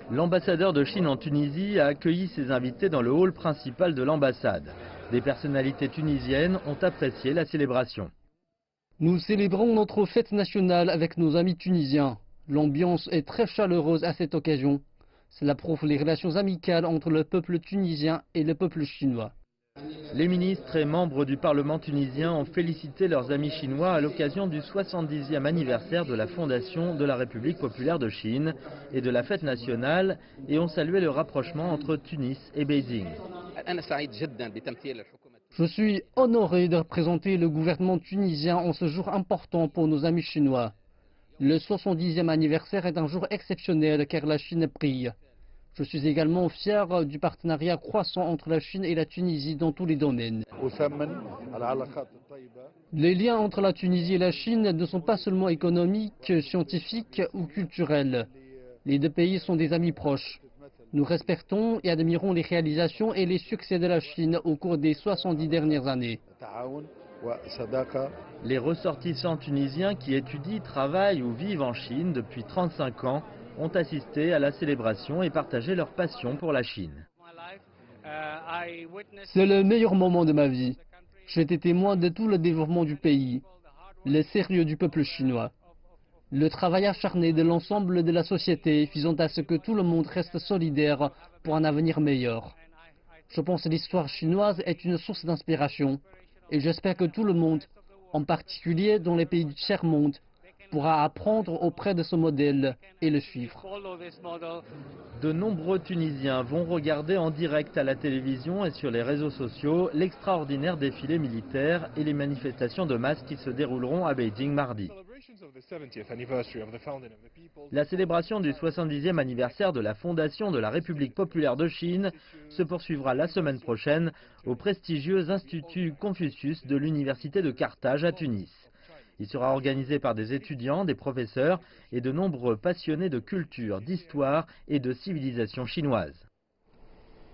L'ambassadeur de Chine en Tunisie a accueilli ses invités dans le hall principal de l'ambassade. Des personnalités tunisiennes ont apprécié la célébration. Nous célébrons notre fête nationale avec nos amis tunisiens. L'ambiance est très chaleureuse à cette occasion. Cela prouve les relations amicales entre le peuple tunisien et le peuple chinois. Les ministres et membres du Parlement tunisien ont félicité leurs amis chinois à l'occasion du 70e anniversaire de la fondation de la République populaire de Chine et de la fête nationale et ont salué le rapprochement entre Tunis et Beijing. Je suis honoré de représenter le gouvernement tunisien en ce jour important pour nos amis chinois. Le 70e anniversaire est un jour exceptionnel car la Chine brille. Je suis également fier du partenariat croissant entre la Chine et la Tunisie dans tous les domaines. Les liens entre la Tunisie et la Chine ne sont pas seulement économiques, scientifiques ou culturels. Les deux pays sont des amis proches. Nous respectons et admirons les réalisations et les succès de la Chine au cours des 70 dernières années. Les ressortissants tunisiens qui étudient, travaillent ou vivent en Chine depuis 35 ans ont assisté à la célébration et partagé leur passion pour la Chine. C'est le meilleur moment de ma vie. J'ai été témoin de tout le développement du pays, le sérieux du peuple chinois, le travail acharné de l'ensemble de la société faisant à ce que tout le monde reste solidaire pour un avenir meilleur. Je pense que l'histoire chinoise est une source d'inspiration et j'espère que tout le monde, en particulier dans les pays du tiers-monde, pourra apprendre auprès de ce modèle et le suivre. De nombreux Tunisiens vont regarder en direct à la télévision et sur les réseaux sociaux l'extraordinaire défilé militaire et les manifestations de masse qui se dérouleront à Beijing mardi. La célébration du 70e anniversaire de la fondation de la République populaire de Chine se poursuivra la semaine prochaine au prestigieux Institut Confucius de l'Université de Carthage à Tunis. Il sera organisé par des étudiants, des professeurs et de nombreux passionnés de culture, d'histoire et de civilisation chinoise.